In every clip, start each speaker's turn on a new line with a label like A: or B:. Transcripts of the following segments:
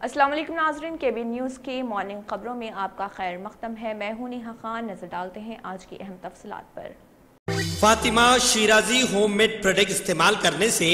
A: अस्सलाम वालेकुम नाज़रीन, केबीएन न्यूज़ की मॉर्निंग खबरों में आपका खैर मक़दम है। मैं हूं नेहा खान। नजर डालते हैं आज की अहम तफसीलात पर।
B: फातिमा शिराजी होममेड प्रोडक्ट इस्तेमाल करने से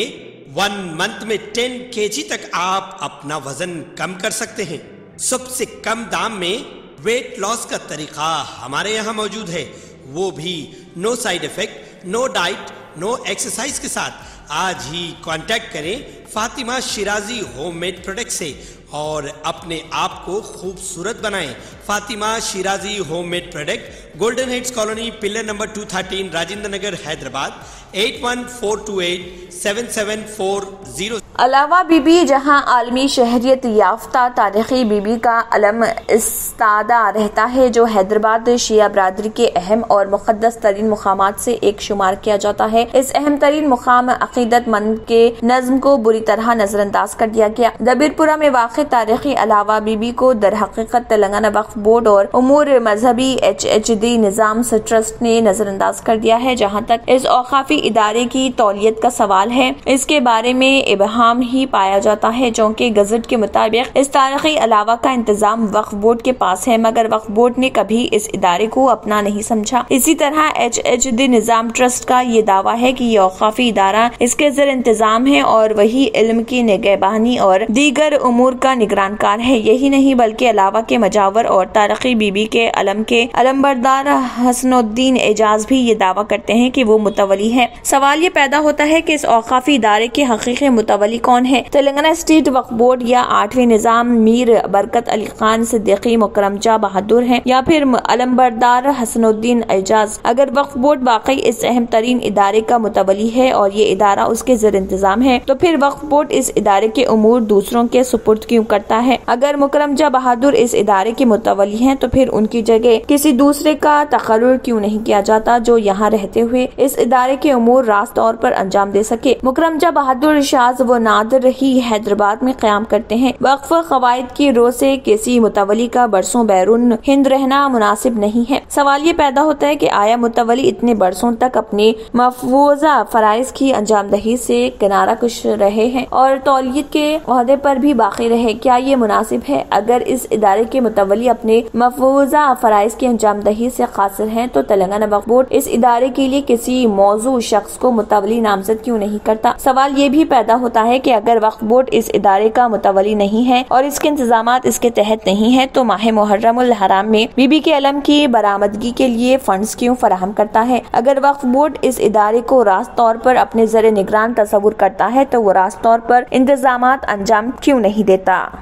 B: 1 मंथ में 10 kg तक आप अपना वजन कम कर सकते हैं। सबसे कम दाम में वेट लॉस का तरीका हमारे यहाँ मौजूद है, वो भी no side effect, no diet, no exercise के साथ। आज ही कांटेक्ट करें फातिमा शिराजी होममेड प्रोडक्ट से और अपने आप को खूबसूरत बनाएं। Fatima Shirazi homemade product, golden heads colony, pillar number 213, Rajendra Nagar, Hyderabad 8142877440।
A: अलावा बीबी, जहां आलमी शहरियत याफ्ता तारीखी बीबी का अलम इस्तादा रहता है, जो हैदराबाद शिया बरादरी के अहम और मुक़द्दस तरीन मुकामात से एक शुमार किया जाता है। इस अहम तरीन मुकाम अकीदतमंद के नज्म को बुरी तरह नजरअंदाज कर दिया गया। दबीरपुरा में वाक़ तारीखी अलावा बीबी को दर हकीकत तेलंगाना वक्फ बोर्ड और उमूर मजहबी HHD निजाम ट्रस्ट ने नजरअंदाज कर दिया है। जहाँ तक इस औकाफी इदारे की तौलियत का सवाल है, इसके बारे में इबहाम ही पाया जाता है, जो कि गजट के मुताबिक इस तारीखी अलावा का इंतजाम वक्फ बोर्ड के पास है, मगर वक्फ बोर्ड ने कभी इस इदारे को अपना नहीं समझा। इसी तरह HHD निजाम ट्रस्ट का ये दावा है कि ये औकाफी इदारा इसके ज़र इंतजाम है और वही इल्म की निगहबानी और दीगर उमूर का निगरानकार है। यही नहीं बल्कि अलावा के मजावर और तारीखी बीबी के अलमबरदार हसनुद्दीन एजाज भी ये दावा करते हैं कि वो मुतवली है। सवाल ये पैदा होता है कि इस औकाफी इदारे के हकीकी मुतवली कौन है? तेलंगाना स्टेट वक्फ बोर्ड या 8वें निजाम मीर बरकत अली खान सिद्दीकी मुकरमजा बहादुर हैं, या फिर अलमबरदार हसनुद्दीन एजाज? अगर वक्फ बोर्ड वाकई इस अहम तरीन इदारे का मुतवली है और ये इदारा उसके ज़र इंतजाम है, तो फिर वक्फ बोर्ड इस इदारे के उमूर दूसरों के सुपुर्द क्यों करता है? अगर मुकरमजा बहादुर इस इदारे के मुतवली हैं, तो फिर उनकी जगह किसी दूसरे का तकर्रुर क्यों नहीं किया जाता, जो यहाँ रहते हुए इस इदारे के उमूर रास्त तौर पर अंजाम दे सके? मुकरमजा बहादुर शाज व नादिर ही हैदराबाद में क़याम करते हैं। वक्फ क़वाइद की रो से किसी मुतवली का बरसों बैरून हिंद रहना मुनासिब नहीं है। सवाल ये पैदा होता है कि आया मुतवली इतने बरसों तक अपने महफूजा फराइज की अंजामदही से किनारा कुश रहे हैं और तौलियत के ओहदे पर भी बाकी रहे, क्या ये मुनासिब है? अगर इस इदारे के मुतवली अपने महफूजा फराइज की अंजामदही से कासिर हैं, तो तेलंगाना वक्फ बोर्ड इस इदारे के लिए किसी मौजू शख्स को मुतवली नामजद क्यों नहीं करता? सवाल ये भी पैदा होता है कि अगर वक्फ बोर्ड इस इदारे का मुतवली नहीं है और इसके इंतजामात इसके तहत नहीं है, तो माह मुहर्रमुल हराम में बीबी के अलम की बरामदगी के लिए फंड्स क्यों फराहम करता है? अगर वक्फ बोर्ड इस इदारे को रास्त तौर पर अपने ज़र निगरान तस्वुर करता है, तो वो रास्त तौर पर इंतजामात अंजाम क्यों नहीं देता?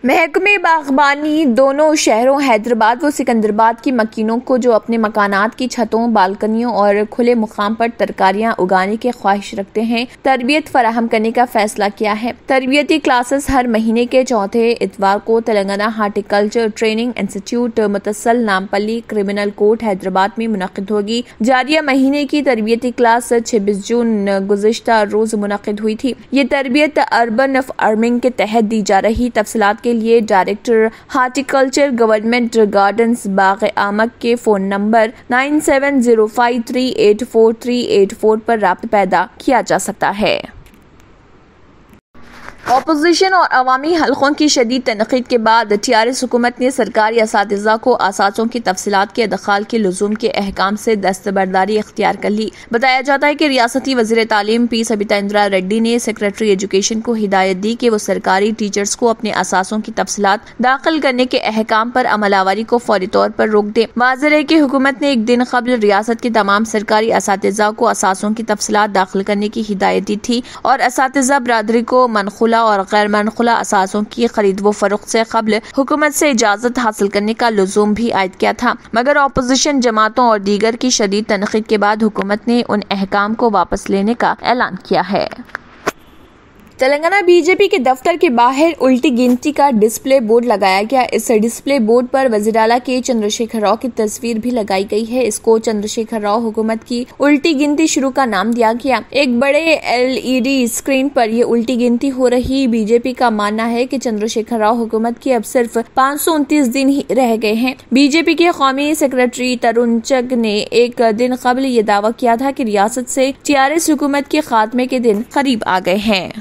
A: महकमे बागबानी दोनों शहरों हैदराबाद व सिकंदराबाद की मकीनों को, जो अपने मकानात की छतों, बालकनियों और खुले मुकाम पर तरकारियां उगाने की ख्वाहिश रखते हैं, तरबियत फराहम करने का फैसला किया है। तरबियती क्लासेस हर महीने के चौथे इतवार को तेलंगाना हार्टिकल्चर ट्रेनिंग इंस्टीट्यूट मुतसल नामपल्ली क्रिमिनल कोर्ट हैदराबाद में मुनक़िद होगी। जारिया महीने की तरबियती क्लास 26 जून गुज़िश्ता रोज मुनक़िद हुई थी। ये तरबियत अर्बन फार्मिंग के तहत दी जा रही। तफसीलात के लिए डायरेक्टर हार्टिकल्चर गवर्नमेंट गार्डन्स बाग आमक के फोन नंबर 9705384384 पर राब्ता पैदा किया जा सकता है। अपोजिशन और अवामी हलकों की शदीद तनकीद के बाद TRS हुकूमत ने सरकारी असातिज़ा को असासों की तफसीलात के दखाल के लुज़ूम के अहकाम से दस्तबरदारी इख्तियार कर ली। बताया जाता है कि रियासती वज़ीर तालीम P सबिता इंदिरा रेड्डी ने सेक्रेटरी एजुकेशन को हिदायत दी कि वो सरकारी टीचर्स को अपने असासों की तफसीलात दाखिल करने के अहकाम पर अमलावरी को फौरी तौर पर रोक दे। वाज़ेह है कि हुकूमत ने एक दिन कबल रियासत के तमाम सरकारी असातिज़ा को असासों की तफसीलात दाखिल करने की हिदायत दी थी और असातिज़ा बरादरी को मनखुला और गैर मनखुला असासों की खरीद व फरोख्त से कबल हुकूमत से इजाजत हासिल करने का लुज़ूम भी आयद किया था, मगर अपोजिशन जमातों और दीगर की शदीद तनकीद के बाद हुकूमत ने उन अहकाम को वापस लेने का ऐलान किया है। तेलंगाना बीजेपी के दफ्तर के बाहर उल्टी गिनती का डिस्प्ले बोर्ड लगाया गया। इस डिस्प्ले बोर्ड पर वज़ीर-ए-आला के चंद्रशेखर राव की तस्वीर भी लगाई गई है। इसको चंद्रशेखर राव हुकूमत की उल्टी गिनती शुरू का नाम दिया गया। एक बड़े LED स्क्रीन पर ये उल्टी गिनती हो रही। बीजेपी का मानना है कि चंद्रशेखर राव हुकूमत के अब सिर्फ 529 दिन ही रह गए हैं। बीजेपी के कौमी सेक्रेटरी तरुण चग ने एक दिन कबल ये दावा किया था कि रियासत से TRS हुकूमत के खात्मे के दिन करीब आ गए हैं।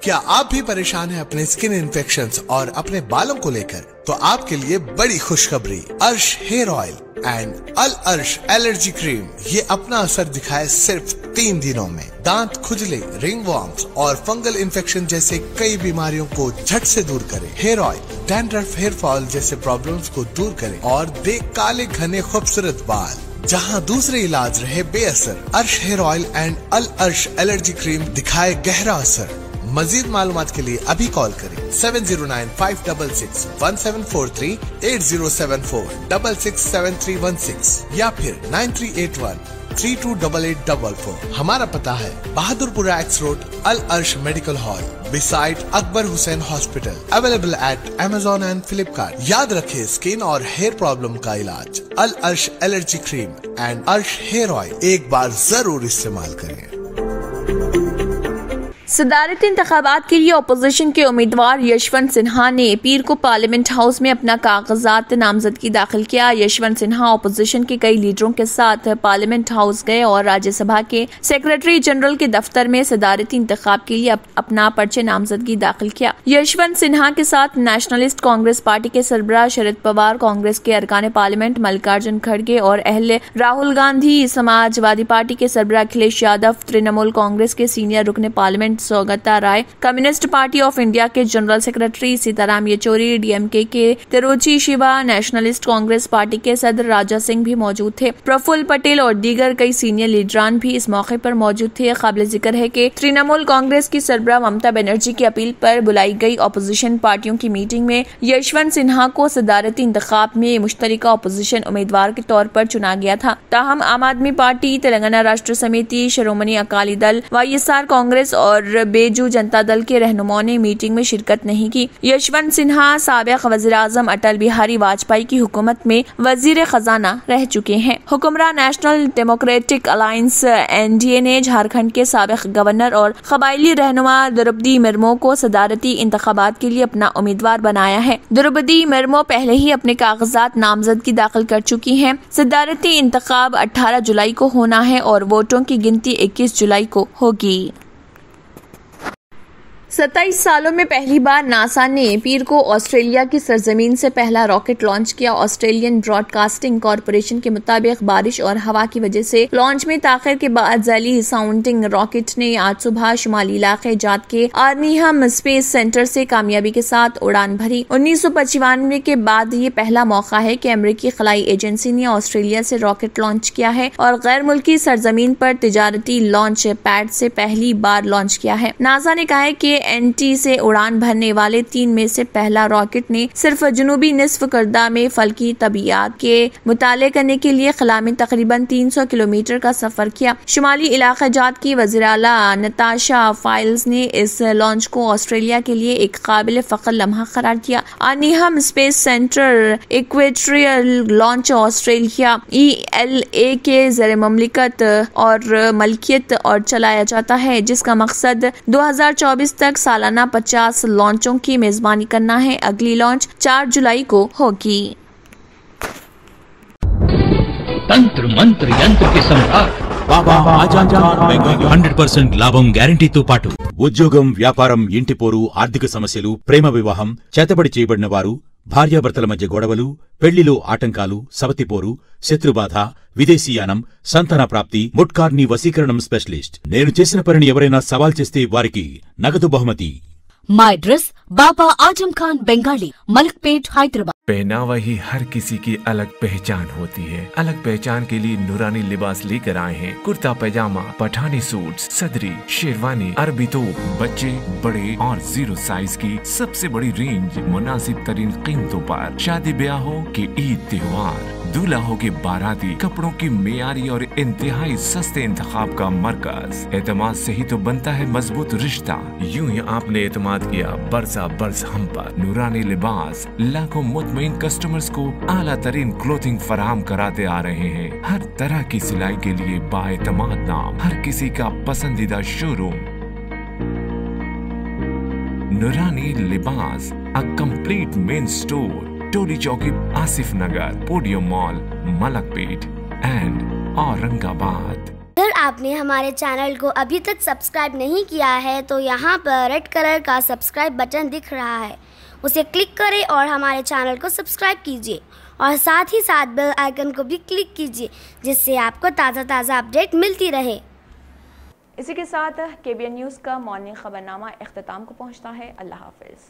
C: क्या आप भी परेशान हैं अपने स्किन इन्फेक्शंस और अपने बालों को लेकर? तो आपके लिए बड़ी खुशखबरी, अर्श हेयर ऑयल एंड अल अर्श एलर्जी क्रीम ये अपना असर दिखाए सिर्फ 3 दिनों में। दांत खुजले, रिंगवॉर्म्स और फंगल इन्फेक्शन जैसे कई बीमारियों को झट से दूर करे। Hair oil dandruff, hair fall जैसे प्रॉब्लम्स को दूर करे और दे काले घने खूबसूरत बाल। जहां दूसरे इलाज रहे बेअसर, अर्श हेयर ऑयल एंड अल अर्श एलर्जी क्रीम दिखाए गहरा असर। मजीद मालूमात के लिए अभी कॉल करें 7095661743, 8074667316 या फिर 9381328844। हमारा पता है बहादुरपुरा एक्स रोड, अल अर्श medical hall, beside Akbar Hussain hospital. Available at Amazon and Flipkart। याद रखें, स्किन और हेयर प्रॉब्लम का इलाज अल अर्श एलर्जी क्रीम एंड अर्श हेयर ऑयल एक बार जरूर इस्तेमाल करें।
A: सदारती इंतखाबात के लिए अपोजिशन के उम्मीदवार यशवंत सिन्हा ने पीर को पार्लियामेंट हाउस में अपना कागजात नामजदगी दाखिल किया। यशवंत सिन्हा अपोजिशन के कई लीडरों के साथ पार्लियामेंट हाउस गए और राज्यसभा के सेक्रेटरी जनरल के दफ्तर में सदारती इंतखाब के लिए अपना पर्चे नामजदगी दाखिल किया। यशवंत सिन्हा के साथ नेशनलिस्ट कांग्रेस पार्टी के सरबराह शरद पवार, कांग्रेस के अरकान पार्लियामेंट मल्लिकार्जुन खड़गे और अहले राहुल गांधी, समाजवादी पार्टी के सरबराह अखिलेश यादव, तृणमूल कांग्रेस के सीनियर रुकने parliament Saugata Roy, communist party of India के general secretary Sitaram Yechury, DMK के तिरुचि शिवा, नेशनलिस्ट कांग्रेस पार्टी के सदर राजा सिंह भी मौजूद थे। प्रफुल्ल पटेल और दीगर कई सीनियर लीडरान भी इस मौके पर मौजूद थे। काबिल जिक्र है कि तृणमूल कांग्रेस की सरबराह ममता बनर्जी की अपील पर बुलाई गई अपोजिशन पार्टियों की मीटिंग में यशवंत सिन्हा को सदारती इंतखाब में मुश्तरका अपोजिशन उम्मीदवार के तौर पर चुना गया था। ताहम आम आदमी पार्टी, तेलंगाना राष्ट्र समिति, शिरोमणि अकाली दल, वाईएसआर कांग्रेस और बेजू जनता दल के रहनुमाओं ने मीटिंग में शिरकत नहीं की। यशवंत सिन्हा साबिक वज़ीर-ए-आज़म अटल बिहारी वाजपेयी की हुकूमत में वजीर खजाना रह चुके हैं। हुक्मरान नेशनल डेमोक्रेटिक अलायंस एनडीए ने झारखंड के साबिक गवर्नर और कबायली रहनुमा द्रौपदी मुर्मू को सदारती इंतखाबात के लिए अपना उम्मीदवार बनाया है। द्रौपदी मुर्मू पहले ही अपने कागजात नामजदगी दाखिल कर चुकी हैं। सदारती इंतखाब 18 जुलाई को होना है और वोटों की गिनती 21 जुलाई को होगी। 27 सालों में पहली बार नासा ने पीर को ऑस्ट्रेलिया की सरजमीन से पहला रॉकेट लॉन्च किया। ऑस्ट्रेलियन ब्रॉडकास्टिंग कॉरपोरेशन के मुताबिक बारिश और हवा की वजह से लॉन्च में ताखिर के बाद जैली साउंडिंग रॉकेट ने आज सुबह शुमाली इलाके जात के आर्मीहम स्पेस सेंटर से कामयाबी के साथ उड़ान भरी। 1995 के बाद ये पहला मौका है कि अमेरिकी खलाई एजेंसी ने ऑस्ट्रेलिया से रॉकेट लॉन्च किया है और गैर मुल्की सरजमीन पर तिजारती लॉन्च पैड से पहली बार लॉन्च किया है। नासा ने कहा है कि एनटी से उड़ान भरने वाले 3 में से पहला रॉकेट ने सिर्फ जनूबी निस्फ करदा में फल्की तबियात के मुताले करने के लिए खला में तकरीबन 300 किलोमीटर का सफर किया। शुमाली इलाका जात की वज़ीर आला नताशा फाइल्स ने इस लॉन्च को ऑस्ट्रेलिया के लिए एक काबिल फख्र लम्हा करार किया। Arnhem space centre equatorial launch Australia ELA के ज़र ममलिकत और मलकियत और चलाया जाता है, जिसका मकसद 2024 तक सालाना 50 लॉन्चों की मेजबानी करना है। अगली लॉन्च 4 जुलाई को होगी।
D: తంత్ర మంత్ర యంత్రకి సమ్రాట్ బాబా ఆజాద్ ఖాన్ బెంగాల్ 100% లాభం గ్యారంటీతో పాటు ఉద్యోగం, వ్యాపారం, ఇంటి పోరు, ఆర్థిక సమస్యలు, ప్రేమ వివాహం, చేతబడి చేయబడిన వారు, భార్యాభర్తల మధ్య గొడవలు, పెళ్లిలో ఆటంకాలు, సవతిపోరు, శత్రుబాధ, విదేశీయానం, సంతాన ప్రాప్తి, ముట్కార్ని వశీకరణం స్పెషలిస్ట్. నేను చేసిన పనిని ఎవరైనా సవాల్ చేస్తే వారికి నగదు బహుమతి.
E: My address बाबा आजम खान बंगाली, मलकपेट, हैदराबाद।
F: पहनावा ही हर किसी की अलग पहचान होती है। अलग पहचान के लिए नूरानी लिबास लेकर आए हैं। कुर्ता पैजामा, पठानी सूट, सदरी, शेरवानी, अरबी तोप, बच्चे, बड़े और 0 साइज की सबसे बड़ी रेंज मुनासिब तरीन कीमतों पर। शादी ब्याह हो कि ईद त्योहार, दूल्हा हो के बाराती, कपड़ों की मेयारी और इंतहाई सस्ते इंतखाब का मरकज। एतमाद से ही तो बनता है मजबूत रिश्ता। यूं ही आपने एतमाद किया, बरसा बरस हम पर। नूरानी लिबास लाखों मुतमईन कस्टमर्स को आला तरीन क्लोथिंग फराहम कराते आ रहे हैं। हर तरह की सिलाई के लिए बाएतमाद नाम, हर किसी का पसंदीदा showroom Noorani Libas, a complete men store, Toli Chowki, Asif Nagar, podium mall, Malakpet and Aurangabad.
E: Sir
G: आपने हमारे चैनल को अभी तक सब्सक्राइब नहीं किया है तो यहाँ पर रेड कलर का सब्सक्राइब बटन दिख रहा है, उसे क्लिक करें और हमारे चैनल को सब्सक्राइब कीजिए और साथ ही साथ बेल आइकन को भी क्लिक कीजिए, जिससे आपको ताज़ा अपडेट मिलती रहे।
A: इसी के साथ KBN न्यूज़ का मॉर्निंग खबरनामा इख्तिताम को पहुँचता है। अल्लाह हाफिज़।